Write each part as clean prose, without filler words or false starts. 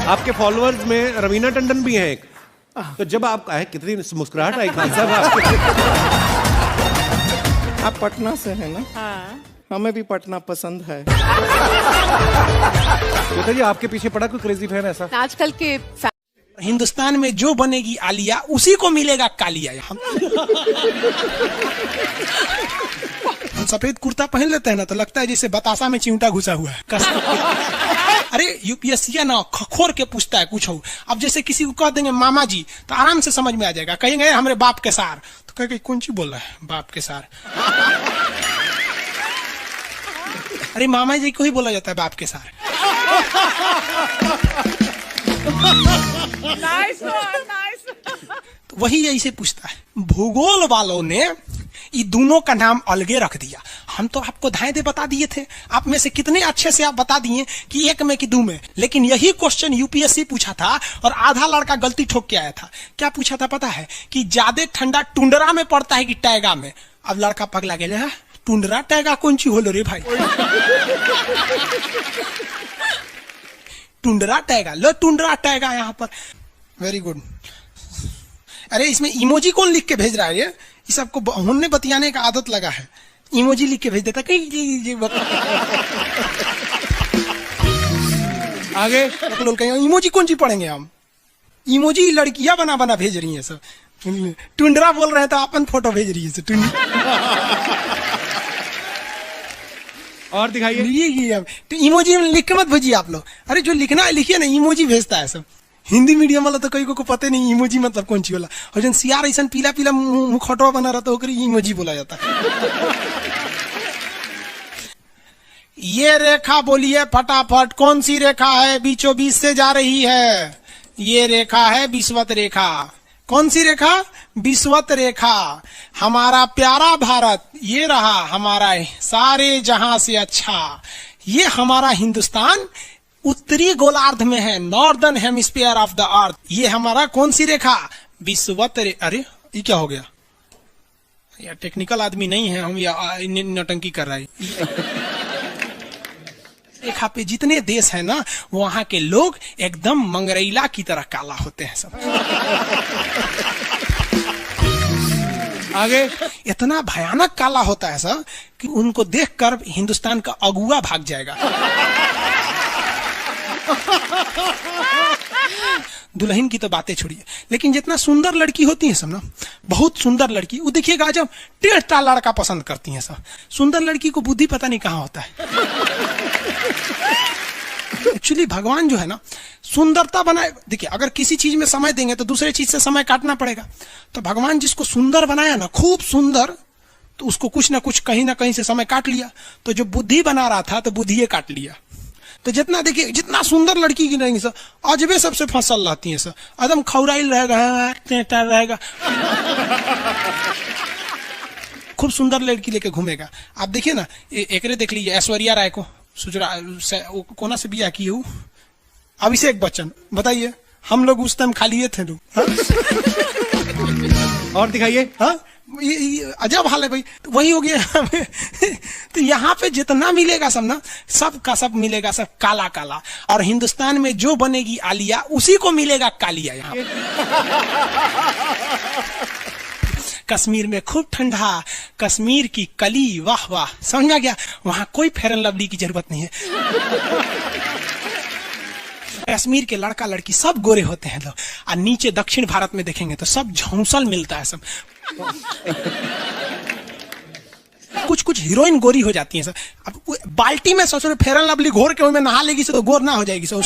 आपके फॉलोअर्स में रवीना टंडन भी हैं एक, तो जब आप आए कितनी मुस्कुराहट आई खान साहब आपके। आप पटना से है ना? हाँ। हमें भी पटना पसंद है। जी आपके पीछे पड़ा कोई क्रेजी फैन ऐसा? आजकल के हिंदुस्तान में जो बनेगी आलिया उसी को मिलेगा कालिया। हम सफेद कुर्ता पहन लेते हैं ना तो लगता है जैसे बतासा में चिमटा घुसा हुआ है। अरे यूपीएससी ना खखोर के पूछता है कुछ हो। अब जैसे किसी को कह देंगे मामा जी तो आराम से समझ में आ जाएगा। कहेंगे हमारे बाप के सार तो कहेंगे कौन सी बोल रहा है बाप के सार। अरे मामा जी को ही बोला जाता है बाप के सार। तो वही ऐसे पूछता है। भूगोल वालों ने ये दोनों का नाम अलगे रख दिया। हम तो आपको धाए दे बता दिए थे। आप में से कितने अच्छे से आप बता दिए कि एक में कि दो में। लेकिन यही क्वेश्चन यूपीएससी पूछा था और आधा लड़का गलती ठोक के आया था। क्या पूछा था पता है? कि ज्यादा ठंडा टुंडरा में पड़ता है कि टैगा में। अब लड़का पगला गया, टुंडरा टैगा कौन सी होलो रे भाई। टुंडरा टैगा, लो टुंडरा टैगा यहाँ पर। Very good. अरे इसमें इमोजी कौन लिख के भेज रहा है? ये सबको हमने बतियाने का आदत लगा है। इमोजी लिख के भेज देता कहीं आगे लोग कहेंगे इमोजी कौन सी पढ़ेंगे हम। इमोजी लड़कियां बना बना भेज रही हैं सब। टुंडरा बोल रहे हैं तो अपन फोटो भेज रही है। और दिखाइए। ये इमोजी लिख के मत भेजिए आप लोग। अरे जो लिखना है लिखिए ना, इमोजी भेजता है सब। हिंदी मीडियम वाला तो कई को पता नहीं इमोजी मतलब कौन सी होला। और जन सियार ऐसा पीला पीला मुखौटवा बना रहा तो इमोजी बोला जाता है। ये रेखा बोलिए फटाफट, कौन सी रेखा है बीचों बीच से जा रही है? ये रेखा है विषुवत रेखा। कौन सी रेखा? विषुवत रेखा। हमारा प्यारा भारत ये रहा हमारा सारे जहां से अच्छा। ये हमारा हिंदुस्तान उत्तरी गोलार्ध में है, northern hemisphere of the earth. ये हमारा कौन सी रेखा? विषुवत रेखा। अरे ये क्या हो गया यार? टेक्निकल आदमी नहीं है हम, या नौटंकी कर रहा है। रेखा पे जितने देश है ना वहां के लोग एकदम मंगरैला की तरह काला होते हैं सब। आगे इतना भयानक काला होता है सब कि उनको देखकर हिंदुस्तान का अगुआ भाग जाएगा। दुल्हन की तो बातें छोड़िए, लेकिन जितना सुंदर लड़की होती है सब ना, बहुत सुंदर लड़की, वो देखिएगा जब टेढ़ा लड़का पसंद करती है सब। सुंदर लड़की को बुद्धि पता नहीं कहाँ होता है। एक्चुअली भगवान जो है ना सुंदरता बनाए। देखिए अगर किसी चीज में समय देंगे तो दूसरे चीज से समय काटना पड़ेगा। तो भगवान जिसको सुंदर बनाया ना, खूब सुंदर, तो उसको कुछ ना कुछ कहीं ना कहीं से समय काट लिया। तो जो बुद्धि बना रहा था तो बुद्धि काट लिया। तो जितना देखिए जितना सुंदर लड़की की रहेंगी सर, अजबे सबसे फसल रहती है सर, एकदम खौराइल रहेगा, खूब सुंदर लड़की लेके घूमेगा। आप देखिए ना, एक देख लीजिए ऐश्वर्या राय को, कोना से बिया की हूँ, अभिषेक बच्चन। बताइए हम लोग उस टाइम खाली थे लोग। और दिखाइए। हाँ अजब हाल है भाई। तो वही हो गया। तो यहाँ पे जितना मिलेगा सब ना, सब का सब मिलेगा सब काला काला। और हिंदुस्तान में जो बनेगी आलिया उसी को मिलेगा कालिया। यहाँ कश्मीर में खूब ठंडा, कश्मीर की कली, वाह वाह, समझा गया। वहां कोई फेयर एंड लवली की जरूरत नहीं है। कश्मीर के लड़का लड़की सब गोरे होते हैं लोग। और नीचे दक्षिण भारत में देखेंगे तो सब झौंसल मिलता है सब। कुछ कुछ हीरोइन गोरी हो जाती हैं सर। अब बाल्टी में सोचो फेयर एंड लवली घोर के में नहा लेगी तो गोर ना हो जाएगी सर।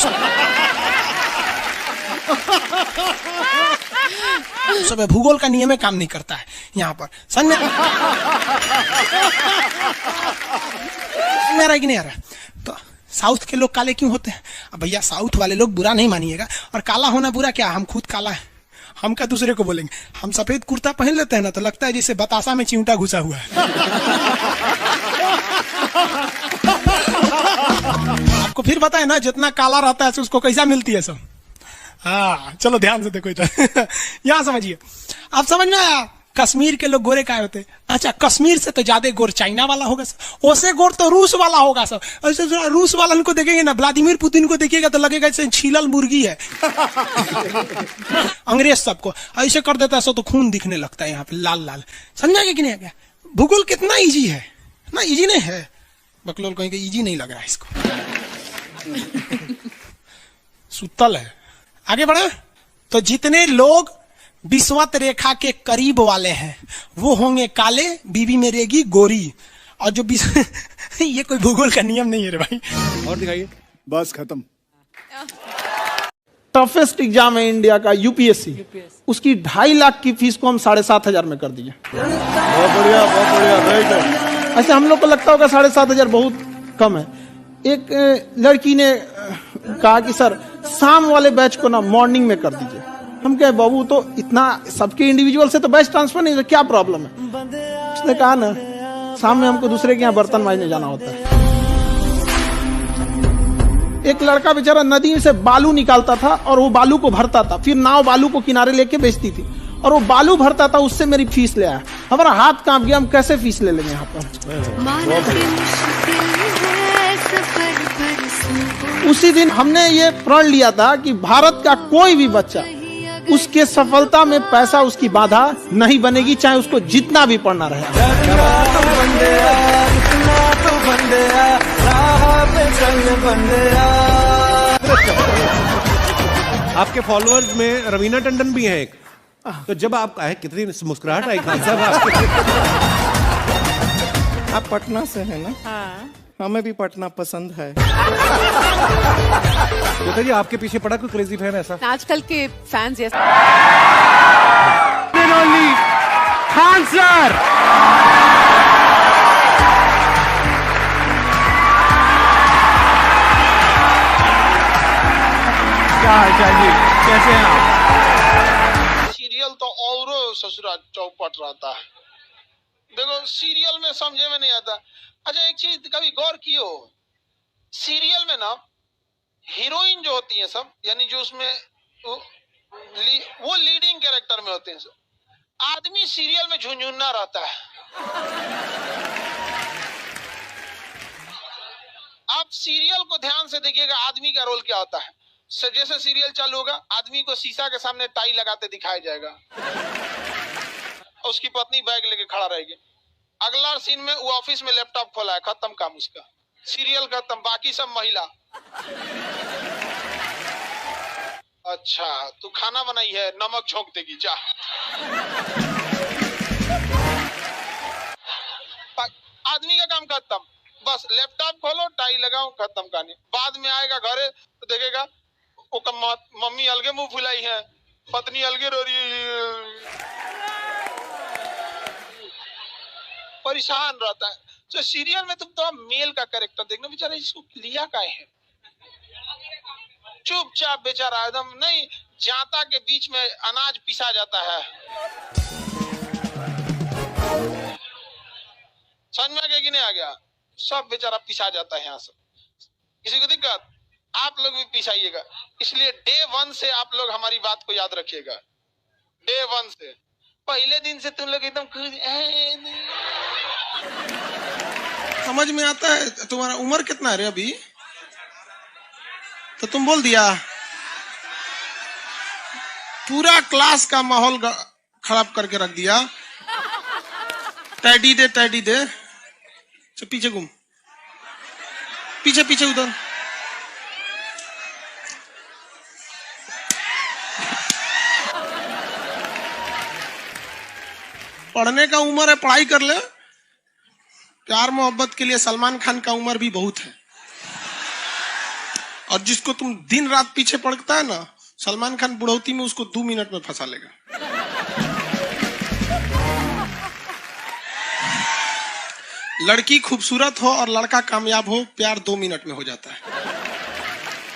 सब भूगोल का नियम काम नहीं करता है यहाँ पर। समझ में मेरा कि नहीं आ रहा? तो साउथ के लोग काले क्यों होते हैं? अब भैया साउथ वाले लोग बुरा नहीं मानिएगा, और काला होना बुरा क्या? हम खुद काला है, हम क्या दूसरे को बोलेंगे? हम सफेद कुर्ता पहन लेते हैं ना तो लगता है जैसे बतासा में चिमटा घुसा हुआ है। आपको फिर बताए ना, जितना काला रहता है उसको कैसा मिलती है सब। हाँ चलो ध्यान से देखो इधर। यहाँ समझिए, आप समझ में आया? कश्मीर के लोग गोरे काय होते? अच्छा, कश्मीर से तो ज्यादा गोर चाइना वाला होगा सर, ओसे गोर तो रूस वाला होगा सर। ऐसे रूस वाला को देखेंगे ना, व्लादिमीर पुतिन को देखिएगा तो लगेगा जैसे छीलल मुर्गी है। अंग्रेज सबको ऐसे कर देता है सो तो खून दिखने लगता है यहाँ पे लाल लाल। समझा कि नहीं? क्या भूगोल कितना इजी है ना? इजी नहीं है, बकलोल कहेंगे इजी नहीं लग रहा है इसको। सुतल है। आगे बढ़े तो जितने लोग विषुवत रेखा के करीब वाले हैं वो होंगे काले, बीवी में रहेगी गोरी। और जो ये कोई भूगोल का नियम नहीं है रे भाई। और दिखाइए। बस खत्म। टफेस्ट एग्जाम है इंडिया का यूपीएससी, उसकी 2.5 लाख की फीस को हम 7,500 में कर दिए। बहुत बढ़िया, बहुत बढ़िया, वेरी गुड। ऐसे हम लोग को लगता होगा 7,500 बहुत कम है। एक लड़की ने कहा कि सर शाम वाले बैच को ना मॉर्निंग में कर दीजिए। हम कहे बाबू तो इतना सबके इंडिविजुअल से तो बैच ट्रांसफर नहीं, क्या प्रॉब्लम है? उसने कहा ना शाम में हमको दूसरे के यहाँ बर्तन मांजने जाना होता है। एक लड़का बेचारा नदी से बालू निकालता था और वो बालू को भरता था, फिर नाव बालू को किनारे लेके बेचती थी और वो बालू भरता था, उससे मेरी फीस ले आया। हमारा हाथ कांप गया, हम कैसे फीस ले लेंगे यहाँ पर। उसी दिन हमने ये प्रण लिया था कि भारत का कोई भी बच्चा उसके सफलता में पैसा उसकी बाधा नहीं बनेगी, चाहे उसको जितना भी पढ़ना रहे। आपके फॉलोअर्स में रवीना टंडन भी हैं एक, तो जब आप आए कितनी मुस्कुराहट आई खान साहब आपके। आप पटना से हैं ना? हाँ। हमें भी पटना पसंद है। बताइए आपके पीछे पड़ा कोई क्रेजी फैन ऐसा? आजकल के फैंस ये खान सर। क्या हाल जी, कैसे हैं आप? सीरियल तो और ससुरा चौपट रहता है। देखो सीरियल में समझे में नहीं आता। अच्छा एक चीज कभी गौर कियो, सीरियल में ना हीरोइन जो होती है सब, यानी जो उसमें वो लीडिंग कैरेक्टर में होते हैं सब, आदमी सीरियल में झुंझुन्ना रहता है। आप सीरियल को ध्यान से देखिएगा, आदमी का रोल क्या होता है। जैसे सीरियल चालू होगा, आदमी को शीशा के सामने टाई लगाते दिखाया जाएगा, उसकी पत्नी बैग लेके खड़ा रहेगी। अगला सीन में वो ऑफिस में लैपटॉप खोला है, खत्म काम उसका, सीरियल खत्म, बाकी सब महिला। अच्छा तू खाना बनाई है, नमक झोंक देगी जा। आदमी का काम खत्म, बस लैपटॉप खोलो, टाई लगाओ, खत्म कहानी। बाद में आएगा घरे तो देखेगा मम्मी अलगे मुंह फुलाई है, पत्नी अलगे रो रही है, परेशान रहता है। तो सीरियल में तुम तो मेल का कैरेक्टर देखना, बेचारा इसको लिया क्या है, चुपचाप बेचारा एकदम नहीं, जाता के बीच में अनाज पिसा जाता है। समझ में आ गया कि नहीं आ गया? सब बेचारा पिसा जाता है यहाँ से। किसी को दिक्कत? आप लोग भी पिसाइएगा। इसलिए डे 1 से आप लोग हमारी बात को याद रखिएगा। डे 1 से पहले दिन से तुम लोग एकदम समझ में आता है। तुम्हारा उम्र कितना है रे अभी? तो तुम बोल दिया। पूरा क्लास का माहौल खराब करके रख दिया। टैडी दे, टैडी दे। चल पीछे घूम, पीछे पीछे उधर। पढ़ने का उम्र है, पढ़ाई कर ले। प्यार मोहब्बत के लिए सलमान खान का उम्र भी बहुत है। और जिसको तुम दिन रात पीछे पड़ता है ना, सलमान खान बुढ़ौती में उसको 2 मिनट में फंसा लेगा। लड़की खूबसूरत हो और लड़का कामयाब हो, प्यार 2 मिनट में हो जाता है।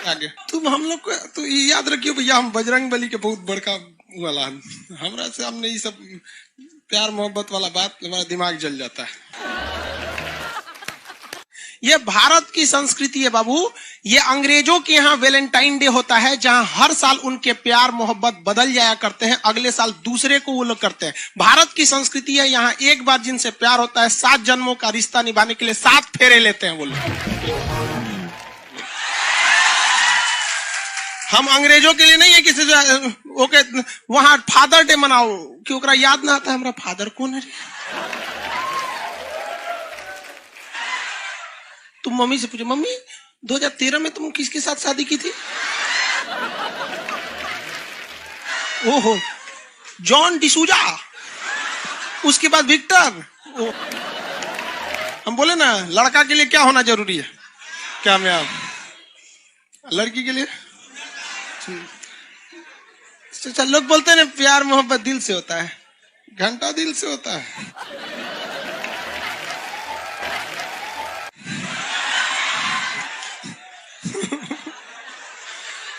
आगे तुम हम लोग को तो याद रखियो भैया, हम बजरंग बली के बहुत बड़का वाला, हमरा से हमने ये सब प्यार मोहब्बत वाला बात, हमारा दिमाग जल जाता है। ये भारत की संस्कृति है बाबू। ये अंग्रेजों के यहाँ वैलेंटाइन डे होता है, जहां हर साल उनके प्यार मोहब्बत बदल जाया करते हैं, अगले साल दूसरे को वो लोग करते हैं। भारत की संस्कृति है, यहाँ एक बार जिनसे प्यार होता है 7 जन्मों का रिश्ता निभाने के लिए 7 फेरे लेते हैं वो लोग। हम अंग्रेजों के लिए नहीं है किसी ओके वहां फादर डे मनाओ कि ओकरा याद ना आता है हमारा फादर कौन है। तुम मम्मी से पूछो, मम्मी 2013 में तुम किसके साथ शादी की थी? ओहो, जॉन डिसूजा, उसके बाद विक्टर। हम बोले ना लड़का के लिए क्या होना जरूरी है, क्या मैं आप लड़की के लिए अच्छा लोग बोलते हैं ना प्यार मोहब्बत दिल से होता है, घंटा दिल से होता है।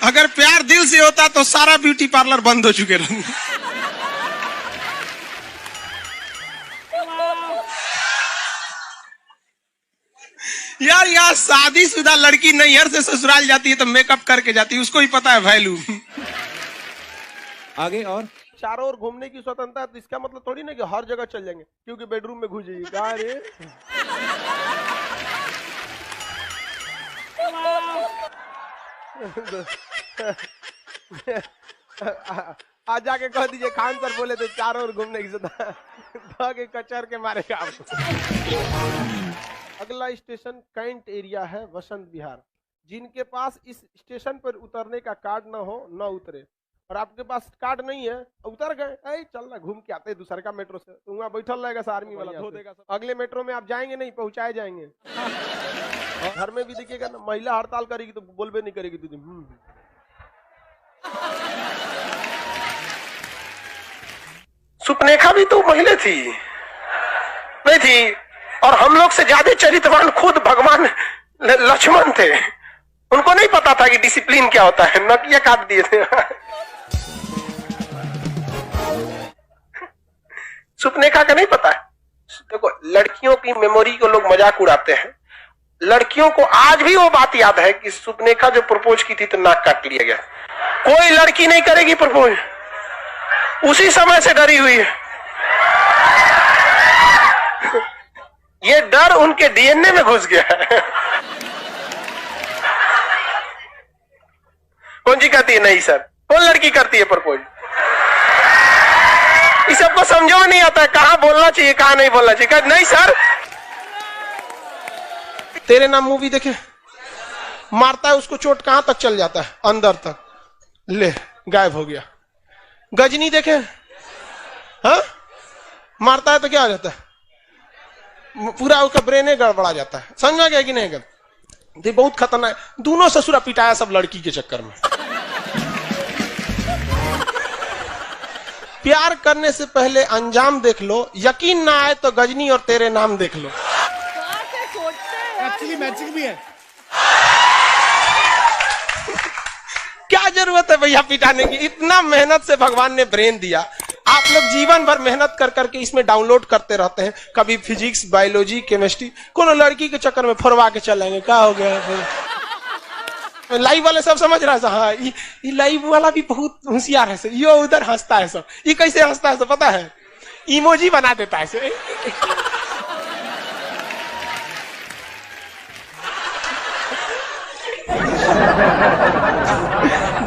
अगर प्यार दिल से होता तो सारा ब्यूटी पार्लर बंद हो चुके रहते। यार यार शादीशुदा लड़की नैहर से ससुराल जाती है तो मेकअप करके जाती है, उसको ही पता है वैल्यू। आगे और चारों ओर घूमने की स्वतंत्रता है, तो इसका मतलब थोड़ी ना कि हर जगह चल जाएंगे क्योंकि बेडरूम में घुस जाइए। कहा रे आज जाके कह दीजिए खान सर बोले थे चारों ओर घूमने की स्वतंत्रता के कचर के मारेगा आपको। अगला स्टेशन कैंट एरिया है, वसंत विहार। जिनके पास इस स्टेशन पर उतरने का कार्ड ना हो न उतरे, और आपके पास कार्ड नहीं है उतर गए, चल ना घूम के आते हैं दूसरे का मेट्रो से, तो वहाँ बैठल रहेगा आर्मी वाला धो देगा। अगले मेट्रो में आप जाएंगे नहीं, पहुंचाए जाएंगे। घर में भी देखिएगा ना, महिला हड़ताल करेगी तो बोलबे नहीं करेगी दीदी। सुपनेखा भी तो महिला थी नहीं थी, और हम लोग से ज्यादा चरित्रवान खुद भगवान लक्ष्मण थे। उनको नहीं पता था कि डिसिप्लिन क्या होता है, नकिया काट दिए थे। सुपनेखा का नहीं पता है। देखो लड़कियों की मेमोरी को लोग मजाक उड़ाते हैं, लड़कियों को आज भी वो बात याद है कि सुपनेखा जो प्रपोज की थी तो नाक काट लिया गया। कोई लड़की नहीं करेगी प्रपोज, उसी समय से डरी हुई है। ये डर उनके डीएनए में घुस गया है। कौन जी कहती है नहीं सर, कौन लड़की करती है प्रपोज? इस सबको समझो में नहीं आता है कहां बोलना चाहिए कहां नहीं बोलना चाहिए। नहीं सर, तेरे नाम मूवी देखे, मारता है उसको चोट कहां तक चल जाता है, अंदर तक, ले गायब हो गया। गजनी देखे, हाँ मारता है तो क्या हो जाता है, पूरा उसका ब्रेन गड़बड़ा जाता है। समझ में गया कि नहीं? ये बहुत खतरनाक। दोनों ससुरा पिटाया सब लड़की के चक्कर में। प्यार करने से पहले अंजाम देख लो, यकीन ना आए तो गजनी और तेरे नाम देख लो। एक्चुअली मैचिंग भी है। क्या जरूरत है भैया पिटाने की? इतना मेहनत से भगवान ने ब्रेन दिया, आप लोग जीवन भर मेहनत कर करके इसमें डाउनलोड करते रहते हैं, कभी फिजिक्स, बायोलॉजी, केमिस्ट्री। कोनो लड़की के चक्कर में फरवा के चलेंगे, क्या हो गया फिर? लाइव वाले सब समझ रहा है, हाँ ये लाइव वाला भी बहुत होशियार है, ये उधर हंसता है सब। ये कैसे हंसता है सब पता है? इमोजी बना देता है।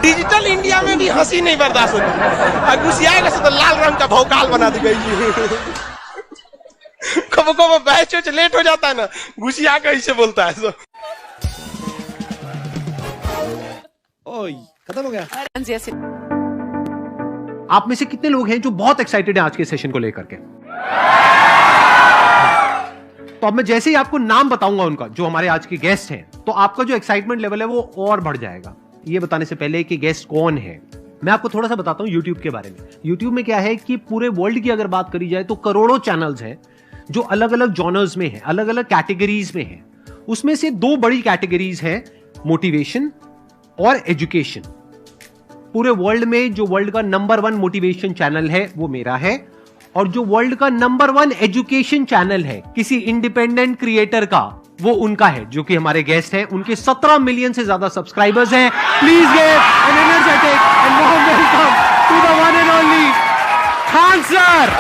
डिजिटल इंडिया में भी हंसी नहीं बर्दाश्त होती, घुसियाएगा तो लाल रंग का भौकाल बना दी गई। कब कब बैच लेट हो जाता है ना, घुसिया के ऐसे बोलता है सब। ओए खत्म हो गया। आप में से कितने लोग हैं जो बहुत एक्साइटेड हैं आज के सेशन को लेकर के? तो अब मैं जैसे ही आपको नाम बताऊंगा उनका, जो हमारे आज के गेस्ट हैं, तो आपका जो एक्साइटमेंट लेवल है वो और बढ़ जाएगा। ये बताने से पहले कि गेस्ट कौन है, मैं आपको थोड़ा सा बताता हूं YouTube के बारे में। YouTube में क्या है कि पूरे वर्ल्ड की अगर बात करी जाए तो करोड़ों चैनल्स हैं जो अलग अलग जॉनर्स में हैं, अलग अलग कैटेगरीज में हैं। उसमें से 2 बड़ी कैटेगरीज हैं, मोटिवेशन और एजुकेशन। पूरे वर्ल्ड में जो वर्ल्ड का नंबर 1 मोटिवेशन चैनल है वो मेरा है, और जो वर्ल्ड का नंबर 1 एजुकेशन चैनल है किसी इंडिपेंडेंट क्रिएटर का वो उनका है जो कि हमारे गेस्ट हैं। उनके 17 मिलियन से ज्यादा सब्सक्राइबर्स हैं। Please give an energetic and warm welcome to the one and only Khan sir.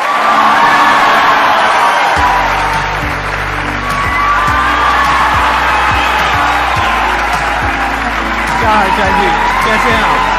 क्या हाल चाल जी, कैसे हैं आप?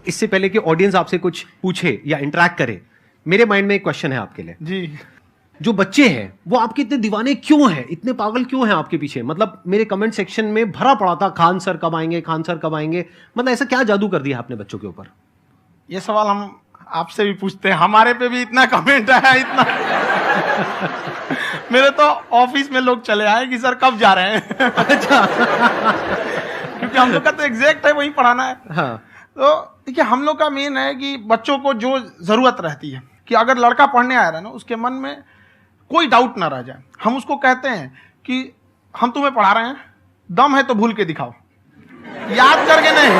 इससे पहले कि ऑडियंस आपसे कुछ पूछे या इंटरेक्ट करे, मेरे माइंड में एक क्वेश्चन है आपके लिए। जी। जो बच्चे हैं वो आपके इतने दीवाने क्यों हैं, इतने पागल क्यों हैं आपके पीछे? मतलब मेरे कमेंट सेक्शन में भरा पड़ा था खान सर कब आएंगे, खान सर कब आएंगे। मतलब ऐसा क्या जादू कर दिया आपने बच्चों के ऊपर? ये सवाल हम आपसे भी पूछते हैं, हमारे पे भी इतना कमेंट आया, इतना मेरे तो ऑफिस में लोग चले आए कि सर कब जा रहे हैं। अच्छा। क्योंकि हम लोग का तो एग्जैक्ट है वही पढ़ाना है। हाँ। तो देखिए हम लोग का मेन है कि बच्चों को जो जरूरत रहती है कि अगर लड़का पढ़ने आया रहा ना, उसके मन में कोई डाउट ना रह जाए। हम उसको कहते हैं कि हम तुम्हें पढ़ा रहे हैं, दम है तो भूल के दिखाओ, याद करके नहीं।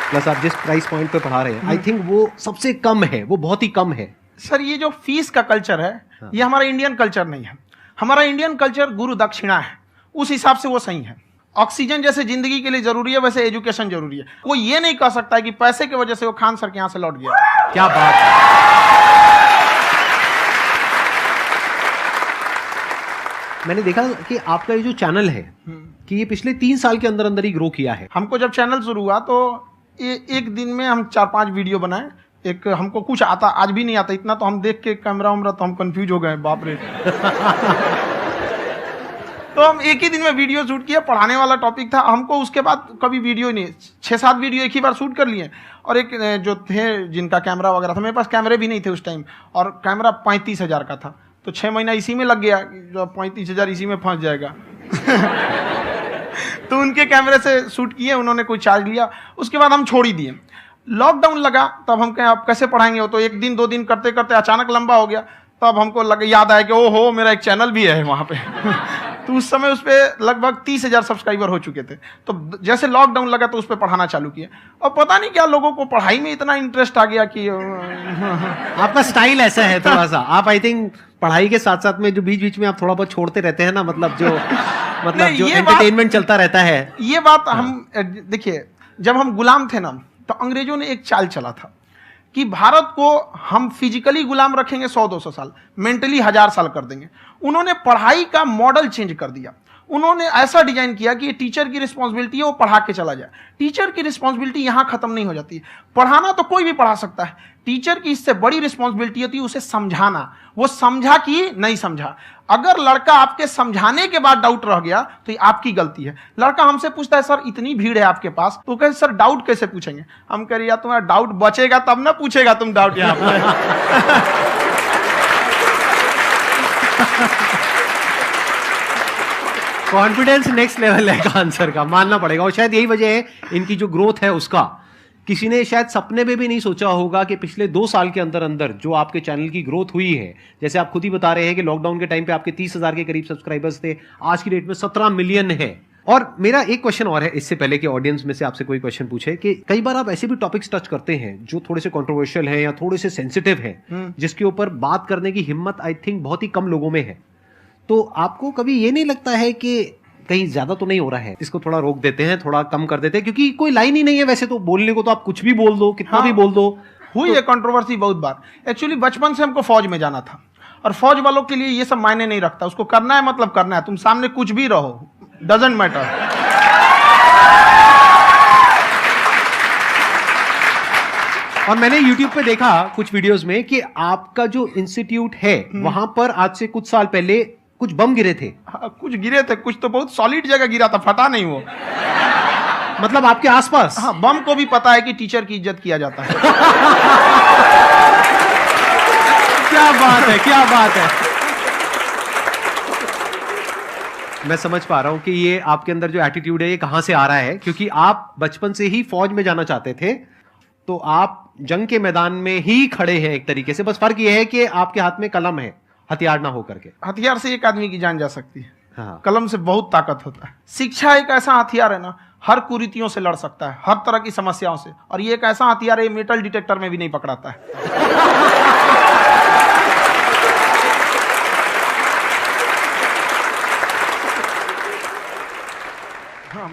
प्लस आप जिस प्राइस पॉइंट पे पढ़ा रहे हैं, आई थिंक वो सबसे कम है, वो बहुत ही कम है। सर ये जो फीस का कल्चर है, ये हमारा इंडियन कल्चर नहीं है। हमारा इंडियन कल्चर गुरु दक्षिणा है, उस हिसाब से वो सही है। ऑक्सीजन जैसे जिंदगी के लिए जरूरी है, वैसे एजुकेशन जरूरी है। कोई ये नहीं कह सकता है कि पैसे की वजह से वो खान सर के यहां से लौट गया। क्या बात है। मैंने देखा कि आपका ये जो चैनल है कि ये पिछले 3 साल के अंदर अंदर ही ग्रो किया है। हमको जब चैनल शुरू हुआ तो एक दिन में हम 4-5 वीडियो बनाए। एक हमको कुछ आता, आज भी नहीं आता इतना, तो हम देख के कैमरा उमरा तो हम कंफ्यूज हो गए, बाप रे। तो हम एक ही दिन में वीडियो शूट किया, पढ़ाने वाला टॉपिक था हमको। उसके बाद कभी वीडियो नहीं, 6-7 वीडियो एक ही बार शूट कर लिए। और एक जो थे जिनका कैमरा वगैरह था, मेरे पास कैमरे भी नहीं थे उस टाइम, और कैमरा 35,000 का था। तो 6 महीना इसी में लग गया, जो 35,000 इसी में फंस जाएगा। तो उनके कैमरे से शूट किए, उन्होंने कोई चार्ज लिया, उसके बाद हम छोड़ ही दिए। लॉकडाउन लगा, तब हम कहें आप कैसे पढ़ाएंगे? वो तो 1 दिन 2 दिन करते करते अचानक लंबा हो गया। तब हमको याद आया कि ओहो मेरा एक चैनल भी है वहाँ पे। तो उस समय उस पर लगभग 30,000 सब्सक्राइबर हो चुके थे। तो जैसे लॉकडाउन लगा तो उस पर पढ़ाना चालू किया, और पता नहीं क्या लोगों को पढ़ाई में इतना इंटरेस्ट आ गया कि आपका स्टाइल ऐसा है थोड़ा सा। आप आई थिंक पढ़ाई के साथ साथ में जो बीच बीच में आप थोड़ा बहुत छोड़ते रहते हैं ना, मतलब जो एंटरटेनमेंट चलता रहता है। ये बात हम देखिए, जब हम गुलाम थे ना, तो अंग्रेजों ने एक चाल चला था कि भारत को हम फिजिकली गुलाम रखेंगे 100-200 साल, मेंटली 1000 साल कर देंगे। उन्होंने पढ़ाई का मॉडल चेंज कर दिया। उन्होंने ऐसा डिजाइन किया कि ये टीचर की रिस्पॉन्सिबिलिटी है, वो पढ़ा के चला जाए। टीचर की रिस्पॉन्सिबिलिटी यहां खत्म नहीं हो जाती। पढ़ाना तो कोई भी पढ़ा सकता है, टीचर की इससे बड़ी रिस्पॉन्सिबिलिटी होती है उसे समझाना। वो समझा कि नहीं समझा। अगर लड़का आपके समझाने के बाद डाउट रह गया तो ये आपकी गलती है। लड़का हमसे पूछता है सर इतनी भीड़ है आपके पास, तो कहे सर डाउट कैसे पूछेंगे? हम कह रहे यार तुम्हारा डाउट बचेगा तब ना पूछेगा तुम डाउट यहाँ पे। कॉन्फिडेंस नेक्स्ट लेवल है खान सर का, मानना पड़ेगा। और शायद यही वजह है इनकी जो ग्रोथ है उसका। किसी ने शायद सपने में भी नहीं सोचा होगा कि पिछले 2 साल के अंदर अंदर जो आपके चैनल की ग्रोथ हुई है, जैसे आप खुद ही बता रहे हैं कि लॉकडाउन के टाइम पे आपके 30,000 के करीब सब्सक्राइबर्स थे, आज की डेट में 17 मिलियन है। और मेरा एक क्वेश्चन और है, इससे पहले कि ऑडियंस में से आपसे कोई क्वेश्चन पूछे, कि कई बार आप ऐसे भी टॉपिक्स टच करते हैं जो थोड़े से कंट्रोवर्शियल हैं या थोड़े से सेंसिटिव हैं, जिसके ऊपर बात करने की हिम्मत आई थिंक बहुत ही कम लोगों में है। तो आपको कभी ये नहीं लगता है कि कहीं ज्यादा तो नहीं हो रहा है, इसको थोड़ा रोक देते हैं, थोड़ा कम कर देते हैं? क्योंकि कोई लाइन ही नहीं है वैसे तो बोलने को, तो आप कुछ भी बोल दो, कितना भी बोल दो। हुई है कंट्रोवर्सी बहुत बार। एक्चुअली बचपन से हमको फौज में जाना था, और फौज वालों के लिए ये सब मायने नहीं रखता। उसको करना है मतलब करना है, तुम सामने कुछ भी रहो, डजंट मैटर। और मैंने YouTube पे देखा कुछ वीडियोस में कि आपका जो इंस्टीट्यूट है वहां पर आज से कुछ साल पहले कुछ बम गिरे थे। हाँ, कुछ गिरे थे, कुछ तो बहुत सॉलिड जगह गिरा था, फटा नहीं वो। मतलब आपके आसपास? हाँ, बम को भी पता है कि टीचर की इज्जत किया जाता है। क्या बात है, क्या बात है। मैं समझ पा रहा हूं कि ये आपके अंदर जो एटीट्यूड है ये कहां से आ रहा है, क्योंकि आप बचपन से ही फौज में जाना चाहते थे। तो आप जंग के मैदान में ही खड़े हैं एक तरीके से, बस फर्क यह है कि आपके हाथ में कलम है, हथियार ना हो करके। हथियार से एक आदमी की जान जा सकती है, हाँ। कलम से बहुत ताकत होता है। शिक्षा एक ऐसा हथियार है ना, हर कुरीतियों से लड़ सकता है, हर तरह की समस्याओं से। और ये एक ऐसा हथियार है, मेटल डिटेक्टर में भी नहीं पकड़ाता है।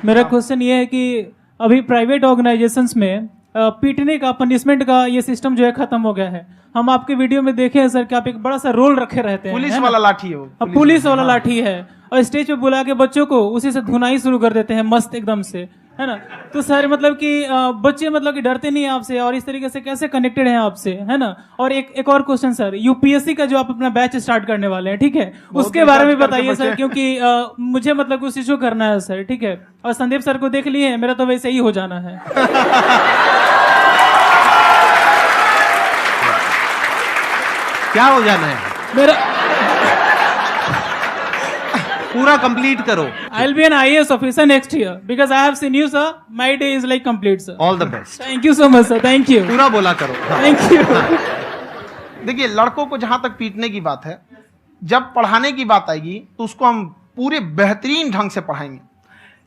मेरा क्वेश्चन ये है कि अभी प्राइवेट ऑर्गेनाइजेशंस में पीटने का, पनिशमेंट का ये सिस्टम जो है खत्म हो गया है। हम आपके वीडियो में देखे हैं सर कि आप एक बड़ा सा रोल रखे रहते हैं, पुलिस वाला लाठी है वो, पुलिस वाला लाठी है, और स्टेज पे बुला के बच्चों को उसी से धुनाई शुरू कर देते हैं मस्त एकदम से, है ना। तो सर मतलब कि बच्चे मतलब कि डरते नहीं है आपसे, और इस तरीके से कैसे कनेक्टेड हैं आपसे, है ना। और एक और क्वेश्चन सर, यूपीएससी का जो आप अपना बैच स्टार्ट करने वाले हैं, ठीक है, उसके बारे में बताइए सर, क्योंकि मुझे मतलब कुछ इशू करना है सर, ठीक है। और संदीप सर को देख लिए, मेरा तो वैसे ही हो जाना है। क्या हो जाना है? मेरा पूरा कंप्लीट करो। I'll be an IAS officer next year because I have seen you, sir. My day is like complete, sir. All the best. Thank you so much, sir. Thank you. पूरा बोला करो। Thank you. देखिए, लड़कों को जहां तक पीटने की बात है, जब पढ़ाने की बात आएगी तो उसको हम पूरे बेहतरीन ढंग से पढ़ाएंगे।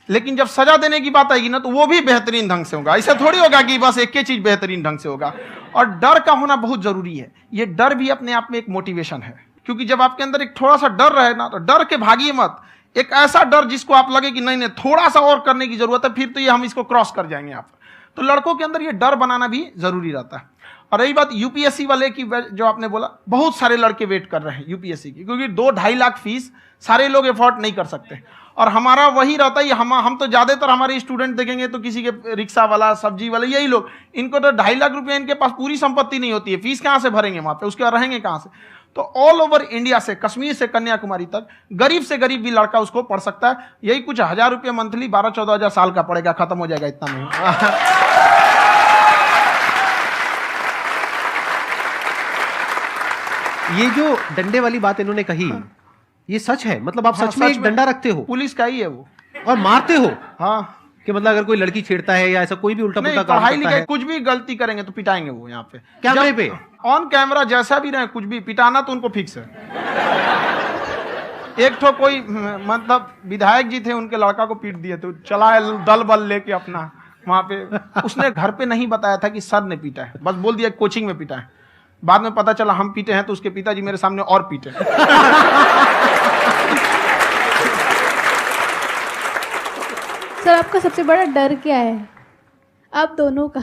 लेकिन जब सजा देने की बात आएगी ना, तो वो भी बेहतरीन ढंग से होगा। ऐसा थोड़ी होगा कि बस एक ही चीज बेहतरीन ढंग से होगा। और डर का होना बहुत जरूरी है। ये डर भी अपने आप में एक मोटिवेशन है, क्योंकि जब आपके अंदर एक थोड़ा सा डर रहे ना, तो डर के भागिए मत। एक ऐसा डर जिसको आप लगे कि नहीं नहीं थोड़ा सा और करने की जरूरत है, फिर तो ये हम इसको क्रॉस कर जाएंगे आप। तो लड़कों के अंदर ये डर बनाना भी जरूरी रहता है। और रही बात यूपीएससी वाले की, जो आपने बोला, बहुत सारे लड़के वेट कर रहे हैं यूपीएससी की, क्योंकि 2-2.5 लाख फीस सारे लोग एफोर्ड नहीं कर सकते। और हमारा वही रहता है, हम तो ज्यादातर हमारे स्टूडेंट देखेंगे तो किसी के रिक्शा वाला, सब्जी वाला, यही लोग, इनको तो 2.5 लाख रुपया इनके पास पूरी संपत्ति नहीं होती है, फीस कहाँ से भरेंगे वहां पे, उसके बाद रहेंगे कहाँ से। तो ऑल ओवर इंडिया से, कश्मीर से कन्याकुमारी तक, गरीब से गरीब भी लड़का उसको पढ़ सकता है। यही कुछ 1000 रुपये मंथली, 12-14 हजार साल का पड़ेगा, खत्म हो जाएगा इतना में। ये जो डंडे वाली बात इन्होंने कही, ये सच है? मतलब आप सच में एक डंडा रखते हो? पुलिस का ही है वो। और मारते हो? हाँ। कि मतलब अगर कोई लड़की छेड़ता है या ऐसा कोई भी उल्टा पुल्टा काम पढ़ाई करता लिखाई है, कुछ भी गलती करेंगे तो पिटाएंगे वो यहाँ पे, कैमरे पे, ऑन कैमरा, जैसा भी रहे, कुछ भी पिटाना तो उनको फिक्स है। एक तो कोई मतलब विधायक जी थे, उनके लड़का को पीट दिए, तो चला है दल बल लेके अपना वहां पे। उसने घर पे नहीं बताया था कि सर ने पीटा है, बस बोल दिया कोचिंग में पीटा है। बाद में पता चला हम पीटे हैं, तो उसके पिताजी मेरे सामने और पीटे। सर, आपका सबसे बड़ा डर क्या है, आप दोनों का?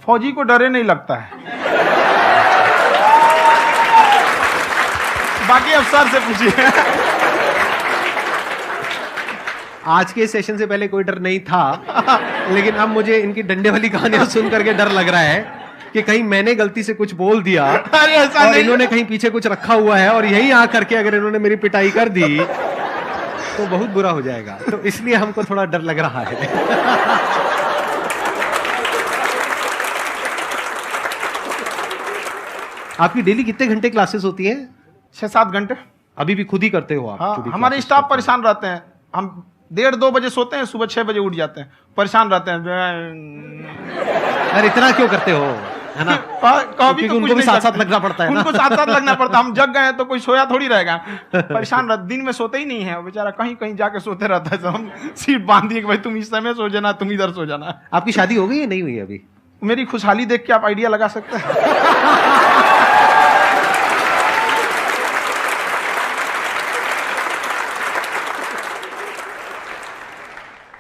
फौजी को डरे नहीं लगता है, बाकी अफसर से पूछिए। आज के सेशन से पहले कोई डर नहीं था, लेकिन अब मुझे इनकी डंडे वाली कहानियां सुन करके डर लग रहा है कि कहीं मैंने गलती से कुछ बोल दिया और इन्होंने कहीं पीछे कुछ रखा हुआ है, और यही आ करके अगर इन्होंने मेरी पिटाई कर दी तो बहुत बुरा हो जाएगा। तो इसलिए हमको थोड़ा डर लग रहा है। आपकी डेली कितने घंटे क्लासेस होती है? 6-7 घंटे। अभी भी खुद ही करते हो आप? हाँ, हमारे स्टाफ परेशान रहते हैं। हम 1:30-2 बजे सोते हैं, सुबह 6 बजे उठ जाते हैं, परेशान रहते हैं। अरे इतना क्यों करते हो, है ना? कभी तो उनको भी साथ साथ लगना पड़ता है ना। उनको साथ साथ लगना पड़ता है। हम जग गए तो कोई सोया थोड़ी रहेगा, परेशान रहते, दिन में सोते ही नहीं है बेचारा, कहीं कहीं जाके सोते रहता है। तो हम सीट बांध दिए कि भाई तुम इस समय सो जाना, तुम इधर सो जाना। आपकी शादी हो गई या नहीं हुई अभी? मेरी खुशहाली देख के आप आइडिया लगा सकते हैं।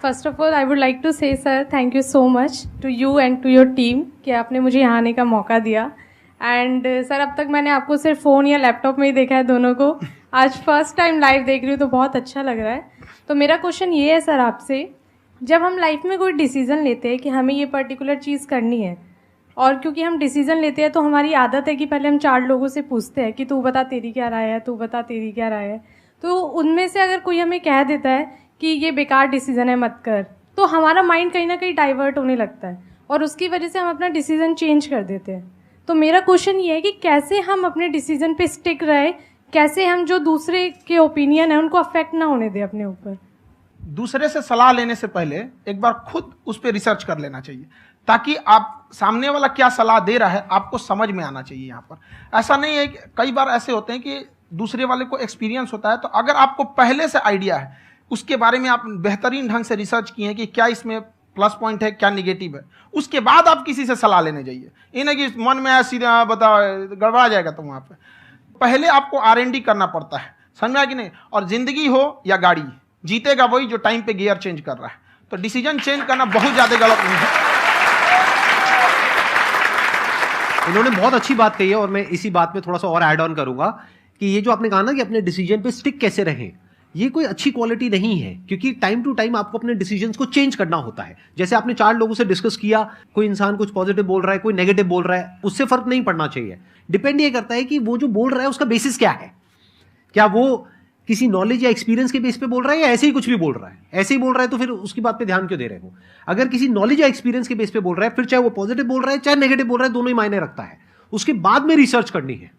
First of all I would like to say sir, thank you so much to you and to your team कि आपने मुझे यहाँ आने का मौका दिया। एंड सर, अब तक मैंने आपको सिर्फ फ़ोन या लैपटॉप में ही देखा है दोनों को, आज फर्स्ट टाइम लाइव देख रही हूँ तो बहुत अच्छा लग रहा है। तो मेरा क्वेश्चन ये है सर आपसे, जब हम लाइफ में कोई डिसीज़न लेते हैं कि हमें ये पर्टिकुलर चीज़ करनी है, और क्योंकि हम डिसीज़न लेते हैं तो हमारी आदत है कि पहले हम 4 लोगों से पूछते हैं कि तू बता तेरी क्या राय है, तू बता तेरी क्या राय है। तो उनमें से अगर कोई हमें कह देता है कि ये बेकार डिसीजन है मत कर, तो हमारा माइंड कहीं ना कहीं डाइवर्ट होने लगता है और उसकी वजह से हम अपना डिसीजन चेंज कर देते हैं। तो मेरा क्वेश्चन ये है कि कैसे हम अपने डिसीजन पे स्टिक रहे, कैसे हम जो दूसरे के ओपिनियन है उनको अफेक्ट ना होने दें अपने ऊपर। दूसरे से सलाह लेने से पहले एक बार खुद उस पर रिसर्च कर लेना चाहिए। ताकि आप सामने वाला क्या सलाह दे रहा है आपको समझ में आना चाहिए। यहाँ पर ऐसा नहीं है कि कई बार ऐसे होते हैं कि दूसरे वाले को एक्सपीरियंस होता है, तो अगर आपको पहले से आइडिया है, उसके बारे में आप बेहतरीन ढंग से रिसर्च किए हैं कि क्या इसमें प्लस पॉइंट है, क्या निगेटिव है, उसके बाद आप किसी से सलाह लेने जाइए। ये नहीं कि मन में आया सीधा बताओ गड़बड़ा जाएगा। तो वहाँ पे पहले आपको R&D करना पड़ता है, समझ में आया कि नहीं। और जिंदगी हो या गाड़ी, जीतेगा वही जो टाइम पे गियर चेंज कर रहा है। तो डिसीजन चेंज करना बहुत ज्यादा गलत नहीं है। इन्होंने बहुत अच्छी बात कही है और मैं इसी बात में थोड़ा सा और ऐड ऑन करूंगा कि ये जो आपने कहा ना कि अपने डिसीजन पे स्टिक कैसे रहें, ये कोई अच्छी क्वालिटी नहीं है, क्योंकि टाइम टू टाइम आपको अपने डिसीजंस को चेंज करना होता है। जैसे आपने 4 लोगों से डिस्कस किया, कोई इंसान कुछ पॉजिटिव बोल रहा है, कोई नेगेटिव बोल रहा है, उससे फर्क नहीं पड़ना चाहिए। डिपेंड ये करता है कि वो जो बोल रहा है उसका बेसिस क्या है। क्या वो किसी नॉलेज या एक्सपीरियंस के बेस पे बोल रहा है या ऐसे ही कुछ भी बोल रहा है? ऐसे ही बोल रहा है तो फिर उसकी बात पे ध्यान क्यों दे रहे हो? अगर किसी नॉलेज या एक्सपीरियंस के बेस पे बोल रहा है, फिर चाहे वो पॉजिटिव बोल रहा है चाहे नेगेटिव बोल रहा है, दोनों ही मायने रखता है। उसके बाद में रिसर्च करनी है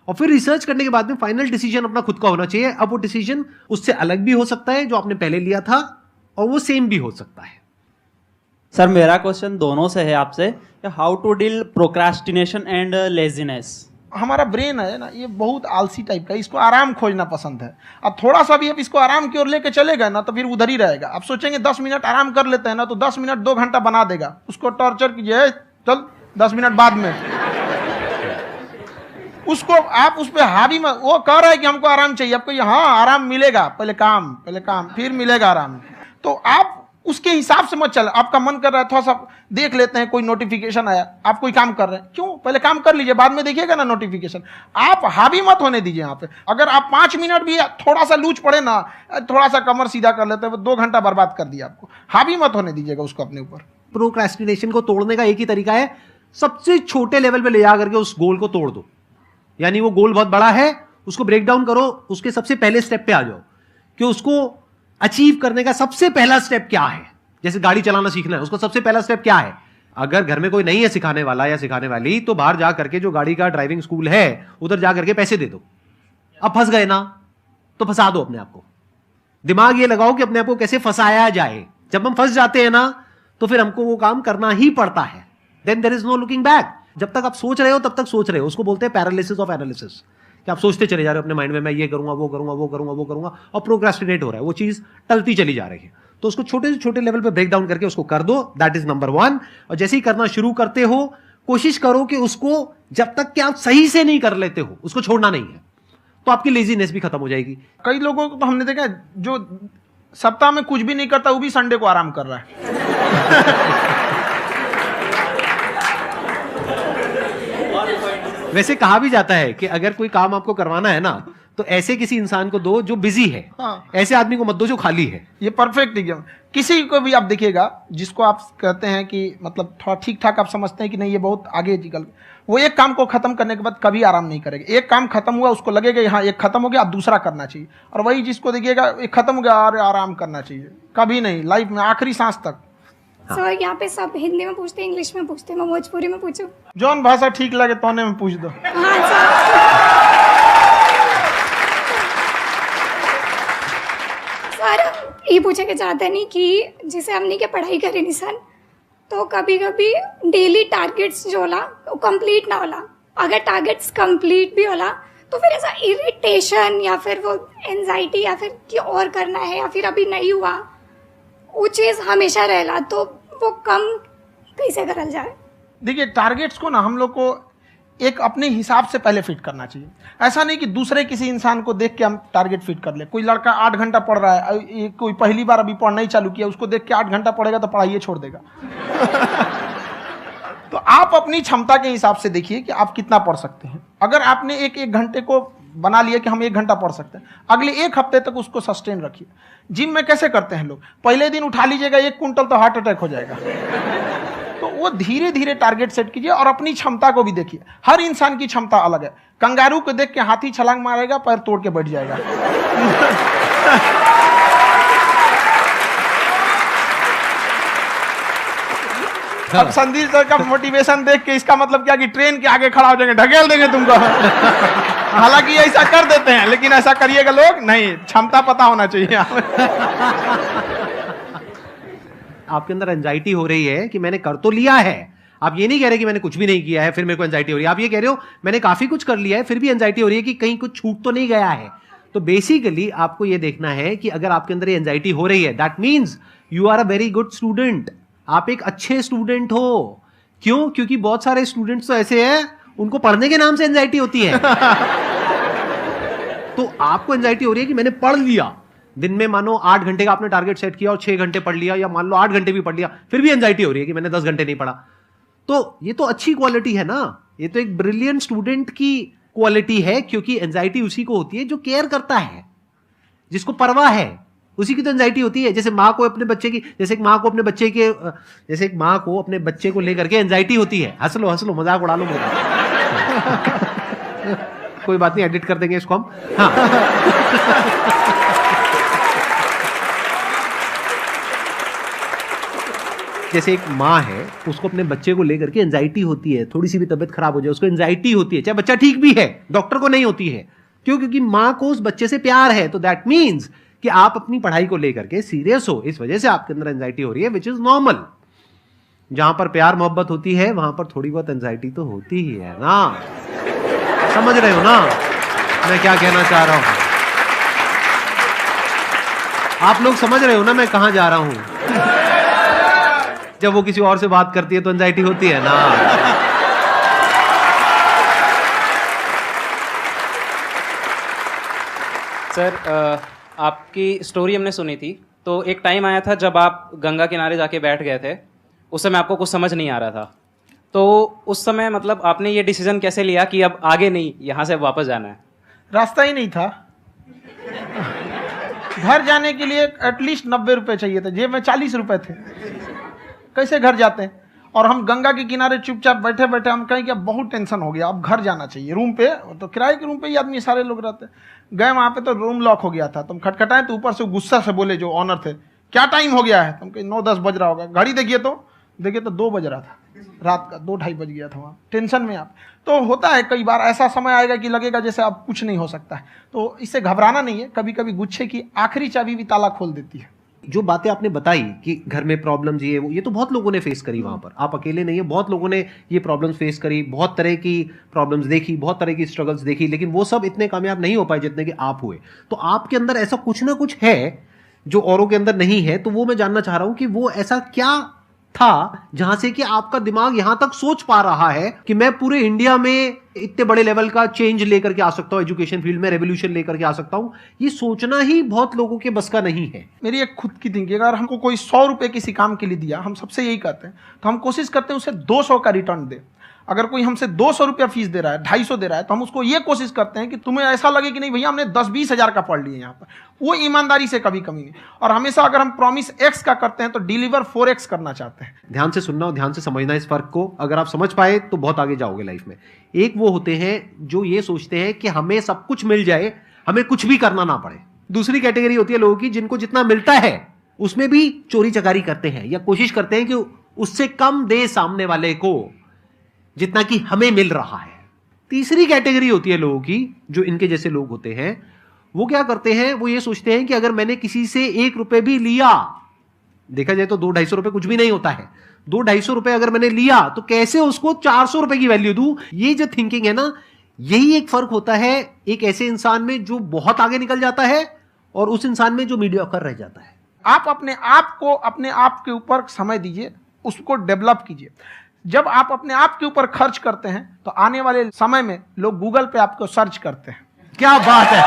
और फिर रिसर्च करने के बाद में फाइनल डिसीजन अपना खुद का होना चाहिए। अब वो डिसीजन उससे अलग भी हो सकता है जो आपने पहले लिया था, और वो सेम भी हो सकता है। सर मेरा क्वेश्चन दोनों से है आपसे, how to deal procrastination and laziness. हमारा ब्रेन है ना, ये बहुत आलसी टाइप का, इसको आराम खोजना पसंद है। अब थोड़ा सा भी अब इसको आराम की ओर लेके चले गए ना तो फिर उधर ही रहेगा। आप सोचेंगे 10 मिनट आराम कर लेते हैं ना, तो 10 मिनट 2 घंटा बना देगा। उसको टॉर्चर कीजिए, चल 10 मिनट बाद में। उसको आप उस पर हावी मत, वो कह रहा है कि हमको आराम चाहिए, आपको हाँ आराम मिलेगा, पहले काम फिर मिलेगा आराम। तो आप उसके हिसाब से मत चल। आपका मन कर रहा है थोड़ा सा देख लेते हैं, कोई नोटिफिकेशन आया, आप कोई काम कर रहे हैं, क्यों पहले काम कर लीजिए, बाद में देखिएगा ना नोटिफिकेशन। आप हावी मत होने दीजिए यहाँ पे। अगर आप 5 मिनट भी थोड़ा सा लूज पड़े ना, थोड़ा सा कमर सीधा कर लेते हैं, 2 घंटा बर्बाद कर दिया आपको। हावी मत होने दीजिएगा उसको अपने ऊपर। प्रोक्रेस्टिनेशन को तोड़ने का एक ही तरीका है, सबसे छोटे लेवल पे ले जा करके उस गोल को तोड़ दो। यानी वो गोल बहुत बड़ा है, उसको ब्रेक डाउन करो, उसके सबसे पहले स्टेप पे आ जाओ कि उसको अचीव करने का सबसे पहला स्टेप क्या है। जैसे गाड़ी चलाना सीखना है, उसको सबसे पहला स्टेप क्या है। अगर घर में कोई नहीं है सिखाने वाला या सिखाने वाली, तो बाहर जा करके जो गाड़ी का ड्राइविंग स्कूल है उधर जा करके पैसे दे दो। अब फंस गए ना तो फंसा दो अपने आप को। दिमाग ये लगाओ कि अपने आप को कैसे फंसाया जाए। जब हम फंस जाते हैं ना तो फिर हमको वो काम करना ही पड़ता है। Then there is no looking back. जब तक आप सोच रहे हो तब तक सोच रहे हो, उसको बोलते हैं पैरालिसिस ऑफ एनालिसिस, कि आप सोचते चले जा रहे हो अपने माइंड में, मैं ये करूंगा वो करूंगा वो करूंगा वो करूंगा, और प्रोक्रेस्टिनेट हो रहा है, वो चीज टलती चली जा रही है। तो उसको छोटे से छोटे लेवल पे ब्रेक डाउन करके उसको कर दो, दैट इज नंबर 1। और जैसे ही करना शुरू करते हो, कोशिश करो कि उसको जब तक कि आप सही से नहीं कर लेते हो उसको छोड़ना नहीं है, तो आपकी लेजीनेस भी खत्म हो जाएगी। कई लोगों को तो हमने देखा जो सप्ताह में कुछ भी नहीं करता, वो भी संडे को आराम कर रहा है। वैसे कहा भी जाता है कि अगर कोई काम आपको करवाना है ना, तो ऐसे किसी इंसान को दो जो बिजी है। हाँ। ऐसे आदमी को मत दो जो खाली है। ये परफेक्ट एग्जाम। किसी को भी आप देखिएगा जिसको आप कहते हैं कि मतलब थोड़ा ठीक ठाक आप समझते हैं कि नहीं ये बहुत आगे निकल, वो एक काम को खत्म करने के बाद कभी आराम नहीं करेगा। एक काम खत्म हुआ उसको लगेगा हाँ एक खत्म हो गया, अब दूसरा करना चाहिए। और वही जिसको देखिएगा एक खत्म हो गया और आराम करना चाहिए, कभी नहीं, लाइफ में आखिरी सांस तक। सर यहाँ पे सब हिंदी में पूछते हैं, इंग्लिश में पूछते हैं, मैं भोजपुरी में पूछूं? जौन भाषा ठीक लगे तोने में पूछ दो। हाँ सर। सर ये पूछे के चाहते नहीं कि जैसे हमने के पढ़ाई करी निशान, तो कभी कभी डेली टारगेट्स जो होला वो कंप्लीट ना होला। अगर टारगेट्स कंप्लीट भी होला तो फिर ऐसा इरिटेशन या फिर वो एंजाइटी या फिर कि और करना है या फिर अभी नहीं हुआ, वो चीज़ हमेशा रहेला। तो वो कम कैसे करल जाए? देखिए टारगेट्स को ना हम लोग को एक अपने हिसाब से पहले फिट करना चाहिए। ऐसा नहीं कि दूसरे किसी इंसान को देख के हम टारगेट फिट कर ले। कोई लड़का 8 घंटा पढ़ रहा है, कोई पहली बार अभी पढ़ना ही चालू किया, उसको देख के 8 घंटा पढ़ेगा तो पढ़ाई छोड़ देगा। तो आप अपनी क्षमता के हिसाब से देखिए कि आप कितना पढ़ सकते हैं। अगर आपने एक घंटे को बना लिया कि हम 1 घंटा पढ़ सकते हैं, अगले 1 हफ्ते तक उसको सस्टेन रखिए। जिम में कैसे करते हैं लोग, पहले दिन उठा लीजिएगा 1 क्विंटल तो हार्ट अटैक हो जाएगा। तो वो धीरे धीरे टारगेट सेट कीजिए और अपनी क्षमता को भी देखिए। हर इंसान की क्षमता अलग है। कंगारू को देख के हाथी छलांग मारेगा, पैर तोड़ के बैठ जाएगा। अब संदीप सर का मोटिवेशन देख के इसका मतलब क्या कि ट्रेन के आगे खड़ा हो जाएंगे, ढकेल देंगे तुमको। हालांकि ऐसा कर देते हैं, लेकिन ऐसा करिएगा लोग नहीं, क्षमता पता होना चाहिए। आपके अंदर एंजाइटी हो रही है कि मैंने कर तो लिया है, आप ये नहीं कह रहे कि मैंने कुछ भी नहीं किया है फिर मेरे को एंजाइटी हो रही है, आप ये कह रहे हो मैंने काफी कुछ कर लिया है फिर भी एंजाइटी हो रही है कि कहीं कुछ छूट तो नहीं गया है। तो बेसिकली आपको ये देखना है कि अगर आपके अंदर ये एंजाइटी हो रही है, that means you are a very good student, आप एक अच्छे स्टूडेंट हो। क्यों? क्योंकि बहुत सारे स्टूडेंट्स तो ऐसे हैं उनको पढ़ने के नाम से एंजाइटी होती है। तो आपको एंजाइटी हो रही है कि मैंने पढ़ लिया, दिन में मानो 8 घंटे का आपने टारगेट सेट किया और 6 घंटे पढ़ लिया, या मान लो 8 घंटे भी पढ़ लिया, फिर भी एंजाइटी हो रही है कि मैंने 10 घंटे नहीं पढ़ा। तो ये तो अच्छी क्वालिटी है ना, ये तो एक ब्रिलियंट स्टूडेंट की क्वालिटी है, क्योंकि एंजाइटी उसी को होती है जो केयर करता है, जिसको परवाह है, उसी की तो एंजाइटी होती है। जैसे माँ को अपने बच्चे की, जैसे एक माँ को अपने बच्चे को लेकर के एंजाइटी होती है। हंस लो मजाक उड़ा लो मेरा। कोई बात नहीं, एडिट कर देंगे इसको हम। हाँ। जैसे एक माँ है, उसको अपने बच्चे को लेकर के एंजाइटी होती है, थोड़ी सी भी तबीयत खराब हो जाए उसको एंजाइटी होती है, चाहे बच्चा ठीक भी है, डॉक्टर को नहीं होती है। क्यों? क्योंकि माँ को उस बच्चे से प्यार है। तो दैट मीन्स कि आप अपनी पढ़ाई को लेकर के सीरियस हो, इस वजह से आपके अंदर एंजाइटी हो रही है, विच इज नॉर्मल। जहां पर प्यार मोहब्बत होती है वहां पर थोड़ी बहुत एंजाइटी तो होती ही है ना। समझ रहे हो ना मैं क्या कहना चाह रहा हूं? आप लोग समझ रहे हो ना मैं कहां जा रहा हूं? जब वो किसी और से बात करती है तो एंजाइटी होती है ना। सर, आपकी स्टोरी हमने सुनी थी, तो एक टाइम आया था जब आप गंगा किनारे जाके बैठ गए थे, उस समय आपको कुछ समझ नहीं आ रहा था। तो उस समय मतलब आपने ये डिसीजन कैसे लिया कि अब आगे नहीं, यहाँ से वापस जाना है? रास्ता ही नहीं था। घर जाने के लिए एटलीस्ट 90 रुपए चाहिए थे, जेब में 40 रुपए थे, कैसे घर जाते हैं? और हम गंगा के किनारे चुपचाप बैठे बैठे हम कहें कि अब बहुत टेंशन हो गया, अब घर जाना चाहिए। रूम पे, तो किराए के रूम पे ही आदमी सारे लोग रहते। गए वहाँ पे तो रूम लॉक हो गया था, तुम खटखटाए तो ऊपर से गुस्सा से बोले जो ऑनर थे, क्या टाइम हो गया है? तुम कहीं 9-10 बज रहा होगा। घड़ी देखिए तो 2 बज रहा था रात का, 2-2:30 बज गया था वहाँ। टेंशन में आप तो होता है, कई बार ऐसा समय आएगा कि लगेगा जैसे अब कुछ नहीं हो सकता है। तो इससे घबराना नहीं है, कभी कभी गुच्छे की आखिरी चाबी भी ताला खोल देती है। जो बातें आपने बताई कि घर में प्रॉब्लम्स ये तो बहुत लोगों ने फेस करी वहां पर, आप अकेले नहीं है, बहुत लोगों ने ये प्रॉब्लम्स फेस करी, बहुत तरह की प्रॉब्लम्स देखी, बहुत तरह की स्ट्रगल्स देखी, लेकिन वो सब इतने कामयाब नहीं हो पाए जितने कि आप हुए। तो आपके अंदर ऐसा कुछ ना कुछ है जो औरों के अंदर नहीं है। तो वो मैं जानना चाह रहा हूं कि वो ऐसा क्या था जहां से कि आपका दिमाग यहां तक सोच पा रहा है कि मैं पूरे इंडिया में इतने बड़े लेवल का चेंज लेकर के आ सकता हूं, एजुकेशन फील्ड में रेवोल्यूशन लेकर के आ सकता हूं। ये सोचना ही बहुत लोगों के बस का नहीं है। मेरी एक खुद की थिंकिंग, अगर हमको कोई 100 रुपए किसी काम के लिए दिया, हम सबसे यही कहते हैं, तो हम कोशिश करते हैं उसे 200 का रिटर्न दे। अगर कोई हमसे 200 रुपया फीस दे रहा है, 250 दे रहा है, तो हम उसको ये कोशिश करते हैं कि तुम्हें ऐसा लगे कि नहीं भैया हमने 10-20 हज़ार का पढ़ लिया यहाँ पर। वो ईमानदारी से कभी कमी नहीं। और हमेशा अगर हम प्रॉमिस X का करते हैं तो डिलीवर 4X करना चाहते हैं। ध्यान से सुनना और ध्यान से समझना इस फर्क को, अगर आप समझ पाए तो बहुत आगे जाओगे लाइफ में। एक वो होते हैं जो ये सोचते हैं कि हमें सब कुछ मिल जाए, हमें कुछ भी करना ना पड़े। दूसरी कैटेगरी होती है लोगों की जिनको जितना मिलता है उसमें भी चोरी चकारी करते हैं या कोशिश करते हैं कि उससे कम दे सामने वाले को जितना कि हमें मिल रहा है। तीसरी कैटेगरी होती है लोगों की, जो इनके जैसे लोग होते हैं, वो क्या करते हैं, वो ये सोचते हैं कि अगर मैंने किसी से 1 रुपए भी लिया, देखा जाए तो 200-250 रुपए कुछ भी नहीं होता है, 200-250 रुपए अगर मैंने लिया तो कैसे उसको 400 रुपए की वैल्यू दूं। ये जो थिंकिंग है ना, यही एक फर्क होता है एक ऐसे इंसान में जो बहुत आगे निकल जाता है और उस इंसान में जो मीडियोकर रह जाता है। आप अपने आप को अपने आप के ऊपर समय दीजिए, उसको डेवलप कीजिए। जब आप अपने आप के ऊपर खर्च करते हैं तो आने वाले समय में लोग गूगल पे आपको सर्च करते हैं। क्या बात है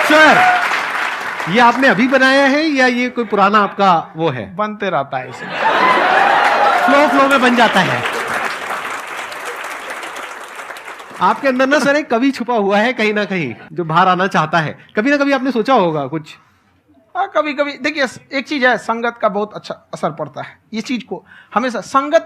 सर, ये आपने अभी बनाया है या ये कोई पुराना आपका वो है? बनते रहता है, इसे फ्लो में बन जाता है। आपके अंदर ना सर एक कवि छुपा हुआ है कहीं ना कहीं जो बाहर आना चाहता है। कभी ना कभी आपने सोचा होगा कुछ? हाँ, कभी कभी। देखिए, एक चीज है, संगत का बहुत अच्छा असर पड़ता है। ये चीज को हमेशा संगत